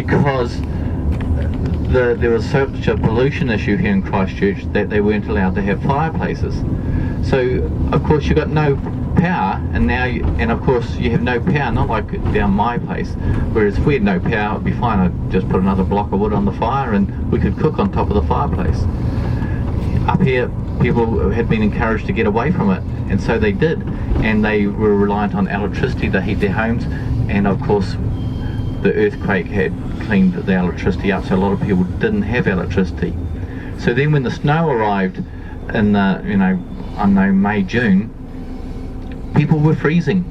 because there was such a pollution issue here in Christchurch that they weren't allowed to have fireplaces. So of course you got no power, and of course you have no power, not like down my place, whereas if we had no power it'd be fine. I'd just put another block of wood on the fire and we could cook on top of the fireplace. Up here people had been encouraged to get away from it, and so they did, and they were reliant on electricity to heat their homes, and of course the earthquake had cleaned the electricity up, so a lot of people didn't have electricity. So then when the snow arrived in May, June, people were freezing,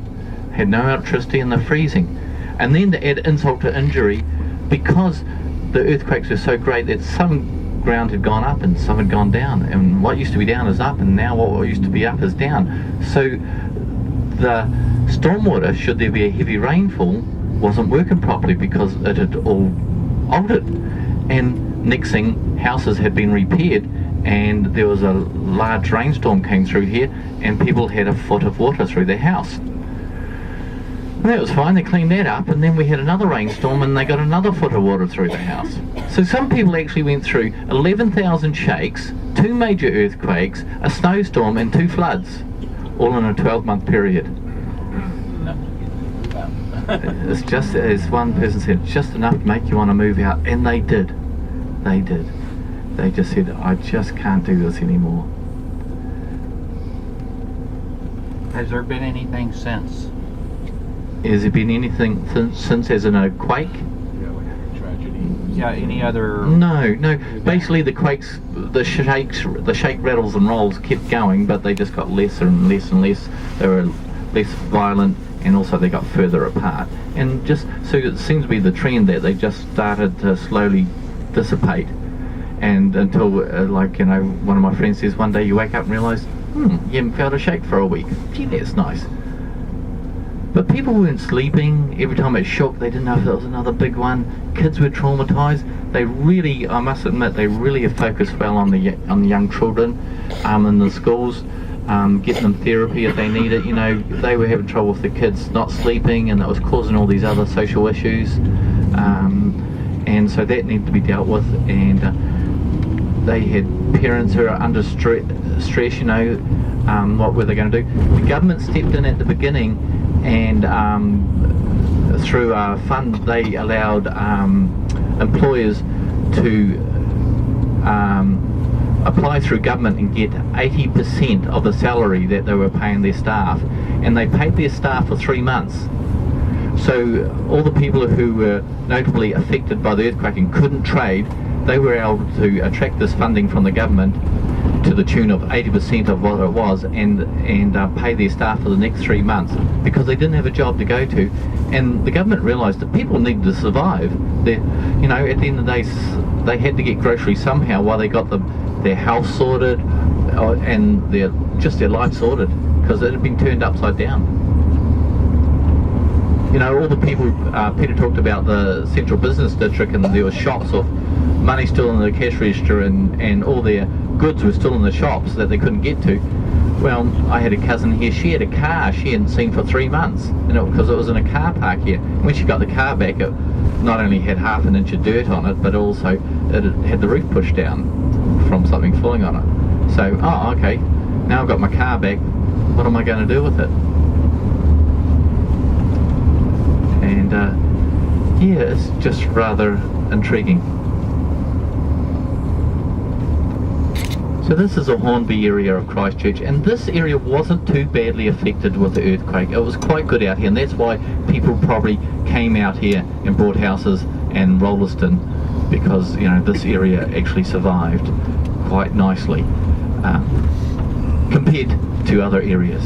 had no electricity and they're freezing. And then to add insult to injury, because the earthquakes were so great that some ground had gone up and some had gone down, and what used to be down is up, and now what used to be up is down. So the stormwater, should there be a heavy rainfall, wasn't working properly because it had all altered. And next thing, houses had been repaired, and there was a large rainstorm came through here, and people had a foot of water through their house. And that was fine, they cleaned that up, and then we had another rainstorm and they got another foot of water through the house. So some people actually went through 11,000 shakes, 2 major earthquakes, a snowstorm and 2 floods, all in a 12-month period. It's just, as one person said, it's just enough to make you want to move out, and they did. They did. They just said, I just can't do this anymore. Has there been anything since? Has there been anything since as in a quake? Yeah, we had a tragedy. Yeah, any other? No. Basically the quakes, the shake, rattles and rolls kept going, but they just got lesser and less and less. They were less violent, and also they got further apart. And just, so it seems to be the trend that they just started to slowly dissipate. And until, one of my friends says one day you wake up and realise, you haven't felt a shake for a week. Gee, that's nice. But people weren't sleeping. Every time it shook, they didn't know if there was another big one. Kids were traumatised. They really, I must admit, they really have focused well on the young children in the schools, getting them therapy if they need it. You know, they were having trouble with the kids not sleeping, and that was causing all these other social issues. And so that needed to be dealt with, and they had parents who are under stress, you know, what were they going to do? The government stepped in at the beginning, and through a fund they allowed employers to apply through government and get 80% of the salary that they were paying their staff, and they paid their staff for 3 months. So all the people who were notably affected by the earthquake and couldn't trade, they were able to attract this funding from the government to the tune of 80% of what it was, and pay their staff for the next 3 months, because they didn't have a job to go to. And the government realised that people needed to survive. At the end of the day, they had to get groceries somehow while they got their house sorted and their life sorted, because it had been turned upside down. You know, all the people, Peter talked about the central business district, and there were shops with money still in the cash register, and all their goods were still in the shops that they couldn't get to. Well, I had a cousin here, she had a car she hadn't seen for 3 months, because it was in a car park here. When she got the car back, it not only had half an inch of dirt on it, but also it had the roof pushed down from something falling on it. So, okay, now I've got my car back, what am I going to do with it? And yeah, it's just rather intriguing. So this is a Hornby area of Christchurch, and this area wasn't too badly affected with the earthquake. It was quite good out here, and that's why people probably came out here and bought houses and Rolliston, because this area actually survived quite nicely compared to other areas.